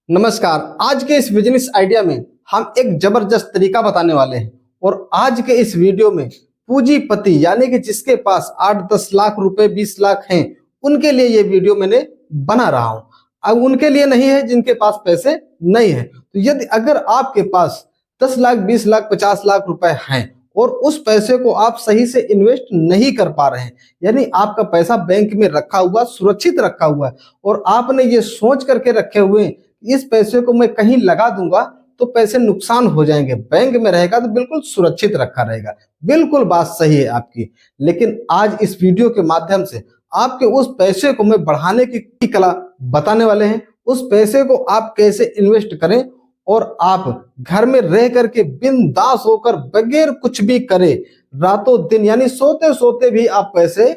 नमस्कार। आज के इस बिजनेस आइडिया में हम एक जबरदस्त तरीका बताने वाले हैं और आज के इस वीडियो में पूंजीपति यानी कि जिसके पास 8-10 लाख रुपए 20 लाख हैं उनके लिए ये वीडियो मैंने बना रहा हूं। अब उनके लिए नहीं है जिनके पास पैसे नहीं है। तो यदि अगर आपके पास 10 लाख 20 लाख 50 लाख रुपए हैं और उस पैसे को आप सही से इन्वेस्ट नहीं कर पा रहे हैं, यानी आपका पैसा बैंक में रखा हुआ सुरक्षित रखा हुआ है और आपने ये सोच करके रखे हुए हैं इस पैसे को मैं कहीं लगा दूंगा तो पैसे नुकसान हो जाएंगे, बैंक में रहेगा तो बिल्कुल सुरक्षित रखा रहेगा। बिल्कुल बात सही है आपकी। लेकिन आज इस वीडियो के माध्यम से आपके उस पैसे को मैं बढ़ाने की कला बताने वाले हैं। उस पैसे को आप कैसे इन्वेस्ट करें और आप घर में रह करके बिंदास होकर बगैर कुछ भी करे रातों दिन यानी सोते सोते भी आप पैसे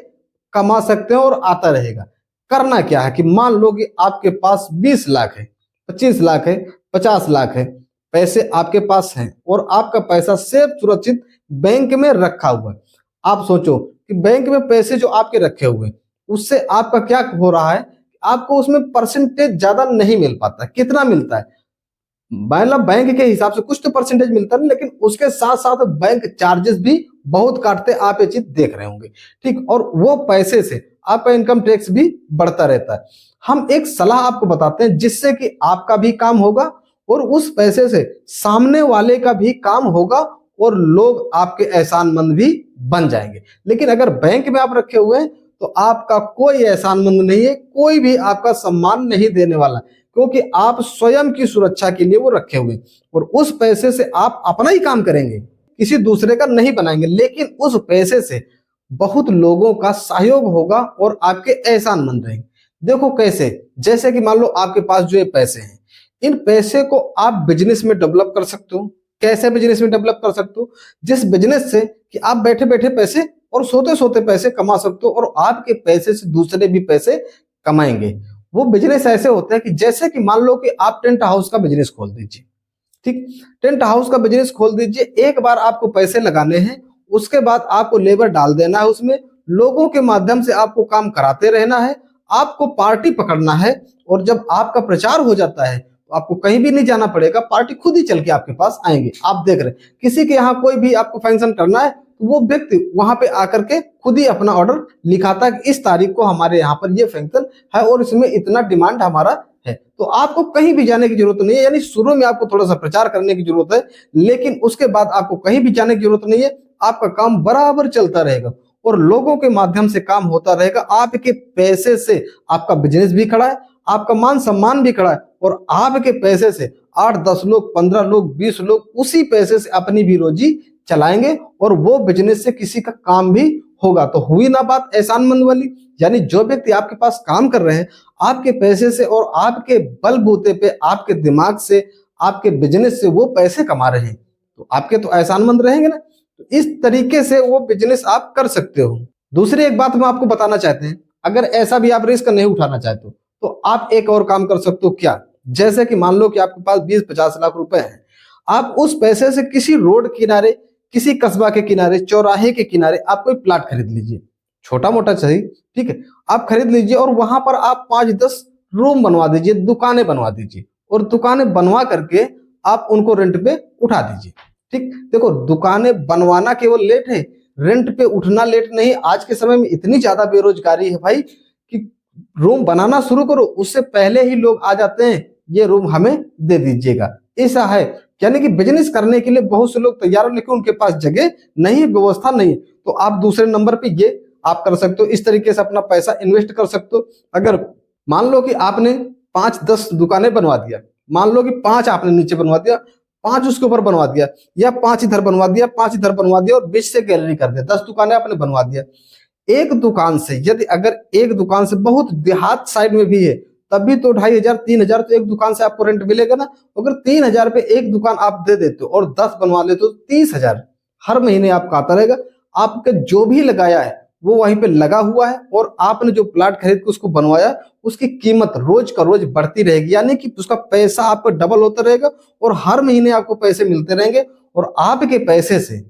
कमा सकते हैं और आता रहेगा। करना क्या है कि मान लो कि आपके पास 20 लाख है, 25 लाख है, 50 लाख है, पैसे आपके पास हैं और आपका पैसा सेफ सुरक्षित बैंक में रखा हुआ है। आप सोचो कि बैंक में पैसे जो आपके रखे हुए हैं उससे आपका क्या हो रहा है, आपको उसमें परसेंटेज ज्यादा नहीं मिल पाता। कितना मिलता है, मतलब बैंक के हिसाब से कुछ तो परसेंटेज मिलता है, लेकिन उसके साथ साथ बैंक चार्जेस भी बहुत काटते, आप ये चीज देख रहे होंगे, ठीक। और वो पैसे से आपका इनकम टैक्स भी बढ़ता रहता है। हम एक सलाह आपको बताते हैं जिससे कि आपका भी काम होगा और उस पैसे से सामने वाले का भी काम होगा और लोग आपके एहसानमंद भी बन जाएंगे। लेकिन अगर बैंक में आप रखे हुए हैं तो आपका कोई एहसानमंद नहीं है, कोई भी आपका सम्मान नहीं देने वाला, क्योंकि आप स्वयं की सुरक्षा के लिए वो रखे हुए और उस पैसे से आप अपना ही काम करेंगे, किसी दूसरे का नहीं बनाएंगे। लेकिन उस पैसे से बहुत लोगों का सहयोग होगा और आपके एहसानमंद रहेंगे। देखो कैसे, जैसे कि मान लो आपके पास जो ये पैसे हैं, इन पैसे को आप बिजनेस में डेवलप कर सकते हो। कैसे बिजनेस में डेवलप कर सकते हो? जिस बिजनेस से कि आप बैठे बैठे पैसे और सोते सोते पैसे कमा सकते हो और आपके पैसे से दूसरे भी पैसे कमाएंगे। वो बिजनेस ऐसे होते हैं कि जैसे कि मान लो कि आप टेंट हाउस का बिजनेस खोल दीजिए, ठीक। टेंट हाउस का बिजनेस खोल दीजिए, एक बार आपको पैसे लगाने हैं, उसके बाद आपको लेबर डाल देना है, उसमें लोगों के माध्यम से आपको काम कराते रहना है, आपको पार्टी पकड़ना है और जब आपका प्रचार हो जाता है तो आपको कहीं भी नहीं जाना पड़ेगा, पार्टी खुद ही चल के आपके पास आएंगे। आप देख रहे हैं किसी के यहाँ कोई भी आपको फंक्शन करना है तो वो व्यक्ति वहां पे आकर के खुद ही अपना ऑर्डर लिखाता है कि इस तारीख को हमारे यहाँ पर ये फंक्शन है और इसमें इतना डिमांड हमारा है। तो आपको कहीं भी जाने की जरूरत नहीं है, यानी शुरू में आपको थोड़ा सा प्रचार करने की जरूरत है, लेकिन उसके बाद आपको कहीं भी जाने की जरूरत नहीं है। आपका काम बराबर चलता रहेगा और लोगों के माध्यम से काम होता रहेगा। आपके पैसे से आपका बिजनेस भी खड़ा है, आपका मान सम्मान भी खड़ा है और आपके पैसे से 8-10 लोग, 15 लोग, 20 लोग उसी पैसे से अपनी भी रोजी चलाएंगे और वो बिजनेस से किसी का काम भी होगा। तो हुई ना बात एहसानमंद वाली, यानी जो व्यक्ति आपके पास काम कर रहे हैं आपके पैसे से और आपके बलबूते पे, आपके दिमाग से, आपके बिजनेस से वो पैसे कमा रहे हैं, तो आपके तो एहसानमंद रहेंगे ना। तो इस तरीके से वो बिजनेस आप कर सकते हो। दूसरी एक बात हम आपको बताना चाहते हैं, अगर ऐसा भी आप रिस्क नहीं उठाना चाहते तो आप एक और काम कर सकते हो। क्या? जैसे कि मान लो कि आपके पास 20-50 लाख रुपए हैं, आप उस पैसे से किसी रोड किनारे, किसी कस्बा के किनारे, चौराहे के किनारे आप कोई प्लाट खरीद लीजिए, छोटा मोटा सही, ठीक है। आप खरीद लीजिए और वहां पर आप 5-10 रूम बनवा दीजिए, दुकानें बनवा दीजिए और दुकानें बनवा करके आप उनको रेंट पे उठा दीजिए, ठीक। देखो, दुकानें बनवाना केवल लेट है, रेंट पे उठना लेट नहीं। आज के समय में इतनी ज्यादा बेरोजगारी है भाई कि रूम बनाना शुरू करो, उससे पहले ही लोग आ जाते हैं, ये रूम हमें दे दीजिएगा। ऐसा है, यानी कि बिजनेस करने के लिए बहुत से लोग तैयार हो लेकिन उनके पास जगह नहीं, व्यवस्था नहीं है। तो आप दूसरे नंबर पे ये आप कर सकते हो, इस तरीके से अपना पैसा इन्वेस्ट कर सकते हो। अगर मान लो कि आपने 5-10 दुकानें बनवा दिया, मान लो कि 5 आपने नीचे बनवा दिया, 5 उसके ऊपर बनवा दिया, या 5 इधर बनवा दिया, 5 इधर बनवा दिया और बीच से गैलरी कर दिया, 10 दुकानें आपने बनवा दिया। एक दुकान से, यदि अगर एक दुकान से बहुत देहात साइड में भी है तभी तो 2500-3000 तो एक दुकान से आपको रेंट मिलेगा ना। अगर 3000 पे एक दुकान आप दे देते हो और 10 बनवा लेते हो तो 30,000 हर महीने आपका आता रहेगा। आपके जो भी लगाया है वो वहीं पे लगा हुआ है और आपने जो प्लाट खरीद के उसको बनवाया उसकी कीमत रोज का रोज बढ़ती रहेगी, यानी कि उसका पैसा आपका डबल होता रहेगा और हर महीने आपको पैसे मिलते रहेंगे और आपके पैसे से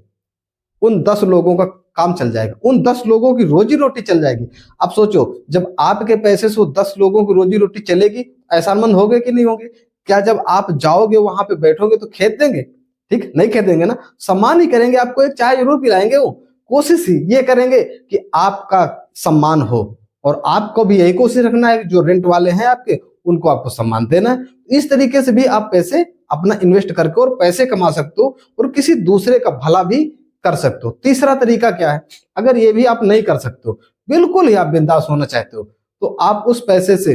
उन 10 लोगों का काम चल जाएगा, उन 10 लोगों की रोजी रोटी चल जाएगी। अब सोचो, जब आपके पैसे से 10 लोगों की रोजी रोटी चलेगी, एहसानमंद होंगे कि नहीं होंगे? क्या जब आप जाओगे वहां पे बैठोगे तो खेत देंगे? ठीक नहीं खेत देंगे ना, सम्मान ही करेंगे, आपको एक चाय जरूर पिलाएंगे। वो कोशिश ही ये करेंगे कि आपका सम्मान हो, और आपको भी यही कोशिश रखना है कि जो रेंट वाले हैं आपके, उनको आपको सम्मान देना है। इस तरीके से भी आप पैसे अपना इन्वेस्ट करके और पैसे कमा सकते हो और किसी दूसरे का भला भी कर सकते हो। तीसरा तरीका क्या है, अगर ये भी आप नहीं कर सकते हो, बिल्कुल ही आप बिंदास होना चाहते हो, तो आप उस पैसे से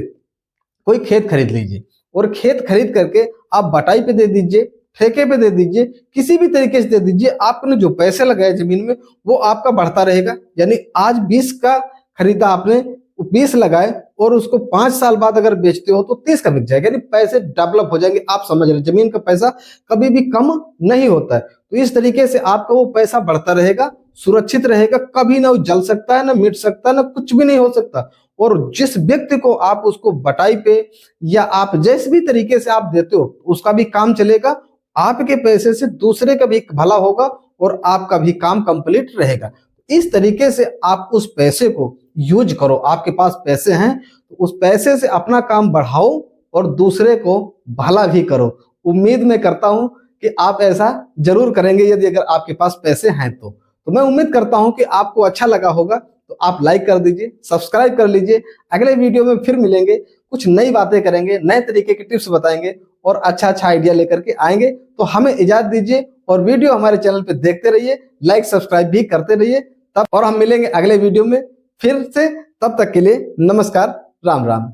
कोई खेत खरीद लीजिए और खेत खरीद करके आप बटाई पे दे दीजिए, ठेके पे दे दीजिए, किसी भी तरीके से दे दीजिए। आपने जो पैसे लगाए जमीन में वो आपका बढ़ता रहेगा। यानी आज 20 का खरीदा आपने, 20 लगाए और उसको 5 साल बाद अगर बेचते हो तो 30 का बिक जाएगा। यानी पैसे डेवलप हो जाएंगे। आप समझ रहे हैं, जमीन का पैसा कभी भी कम नहीं होता है। तो इस तरीके से आपका वो पैसा बढ़ता रहेगा, सुरक्षित रहेगा, कभी ना वो जल सकता है, ना मिट सकता है, ना कुछ भी नहीं हो सकता। और जिस व्यक्ति को आप उसको बटाई पे या आप जिस भी तरीके से आप देते हो, उसका भी काम चलेगा, आपके पैसे से दूसरे का भी भला होगा और आपका भी काम कंप्लीट रहेगा। इस तरीके से आप उस पैसे को यूज करो। आपके पास पैसे हैं तो उस पैसे से अपना काम बढ़ाओ और दूसरे को भला भी करो। उम्मीद मैं करता हूं कि आप ऐसा जरूर करेंगे यदि अगर आपके पास पैसे हैं तो मैं उम्मीद करता हूं कि आपको अच्छा लगा होगा। तो आप लाइक कर दीजिए, सब्सक्राइब कर लीजिए। अगले वीडियो में फिर मिलेंगे, कुछ नई बातें करेंगे, नए तरीके के टिप्स बताएंगे और अच्छा आइडिया लेकर के आएंगे। तो हमें इजाजत दीजिए और वीडियो हमारे चैनल पे देखते रहिए, लाइक सब्सक्राइब भी करते रहिए। तब और हम मिलेंगे अगले वीडियो में फिर से। तब तक के लिए नमस्कार, राम राम।